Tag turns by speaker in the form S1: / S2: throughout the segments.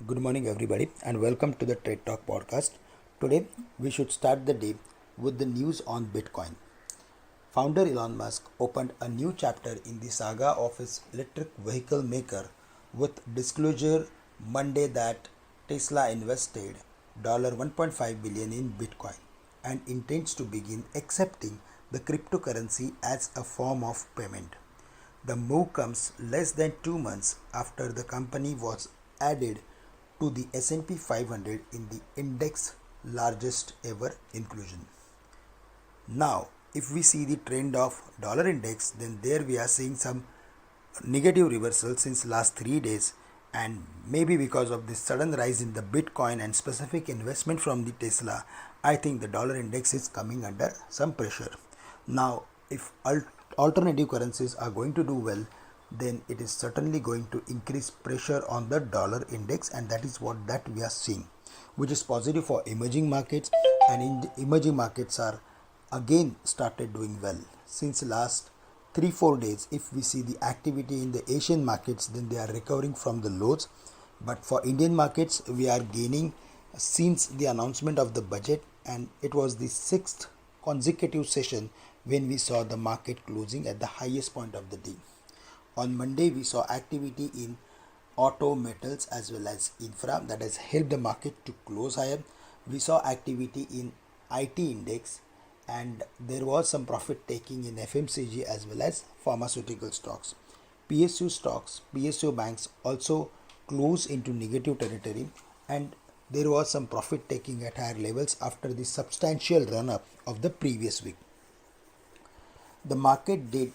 S1: Good morning, everybody, and welcome to the Trade Talk podcast. Today, we should start the day with the news on Bitcoin. Founder Elon Musk opened a new chapter in the saga of his electric vehicle maker with disclosure Monday that Tesla invested $1.5 billion in Bitcoin and intends to begin accepting the cryptocurrency as a form of payment. The move comes less than 2 months after the company was added to the S&P 500 in the index largest ever inclusion. Now, if we see the trend of dollar index, then there we are seeing some negative reversal since last 3 days, and maybe because of this sudden rise in the Bitcoin and specific investment from the Tesla, I think the dollar index is coming under some pressure. Now, if alternative currencies are going to do well, then it is certainly going to increase pressure on the dollar index, and that is what that we are seeing, which is positive for emerging markets. And in emerging markets are again started doing well since last 3-4 days. If we see the activity in the Asian markets, then they are recovering from the lows, but for Indian markets we are gaining since the announcement of the budget, and it was the sixth consecutive session when we saw the market closing at the highest point of the day. On Monday, we saw activity in auto, metals as well as infra that has helped the market to close higher. We saw activity in IT index, and there was some profit taking in FMCG as well as pharmaceutical stocks. PSU stocks, PSU banks also closed into negative territory, and there was some profit taking at higher levels after the substantial run up of the previous week. The market did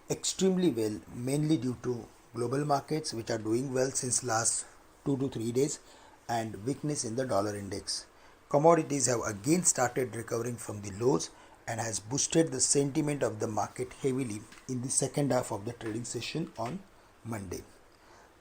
S1: extremely well, mainly due to global markets which are doing well since last 2 to 3 days, and weakness in the dollar index. Commodities have again started recovering from the lows and has boosted the sentiment of the market heavily in the second half of the trading session on Monday.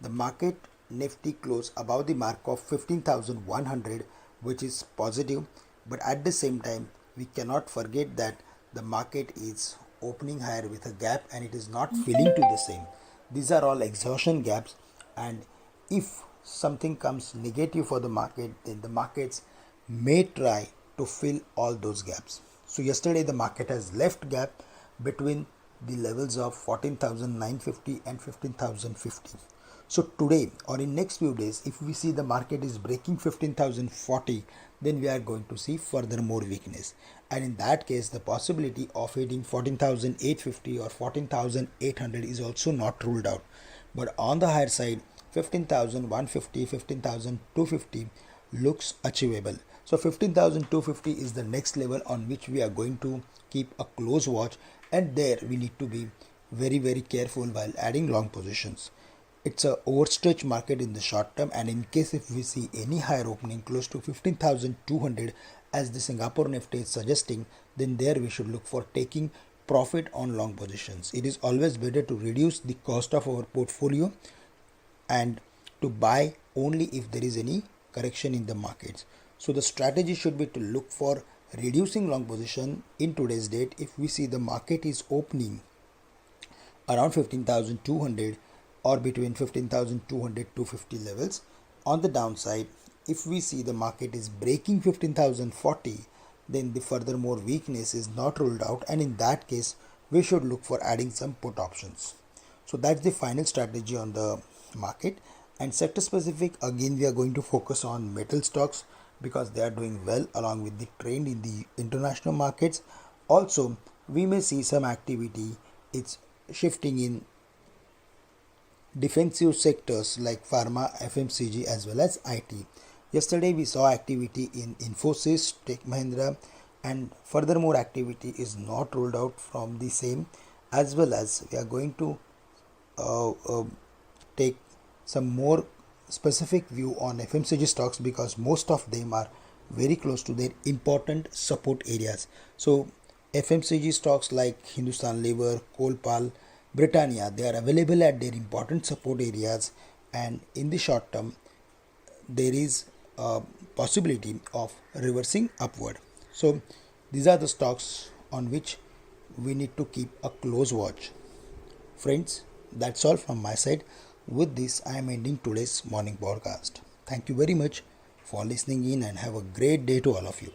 S1: The market Nifty closed above the mark of 15,100, which is positive, but at the same time we cannot forget that the market is opening higher with a gap and it is not filling to the same. These are all exhaustion gaps, and if something comes negative for the market, then the markets may try to fill all those gaps. So yesterday the market has left gap between the levels of 14,950 and 15,050. So today or in next few days, if we see the market is breaking 15,040, then we are going to see further more weakness, and in that case the possibility of hitting 14,850 or 14,800 is also not ruled out. But on the higher side, 15,150, 15,250 looks achievable. So 15,250 is the next level on which we are going to keep a close watch, and there we need to be very careful while adding long positions. It's a overstretched market in the short term, and in case if we see any higher opening close to 15,200 as the Singapore Nifty is suggesting, then there we should look for taking profit on long positions. It is always better to reduce the cost of our portfolio and to buy only if there is any correction in the markets. So the strategy should be to look for reducing long position in today's date if we see the market is opening around 15,200 or between 15,200 to 50 levels. On the downside, if we see the market is breaking 15,040, then the furthermore weakness is not ruled out, and in that case we should look for adding some put options. So that's the final strategy on the market. And sector specific, again we are going to focus on metal stocks because they are doing well along with the trend in the international markets. Also we may see some activity, it's shifting in defensive sectors like pharma, FMCG as well as IT. Yesterday we saw activity in Infosys, Tech Mahindra, and furthermore activity is not ruled out from the same, as well as we are going to take some more specific view on FMCG stocks because most of them are very close to their important support areas. So FMCG stocks like Hindustan Lever, Colpal, Britannia, they are available at their important support areas, and in the short term there is a possibility of reversing upward. So these are the stocks on which we need to keep a close watch. Friends, that's all from my side. With this, I am ending today's morning podcast. Thank you very much for listening in and have a great day to all of you.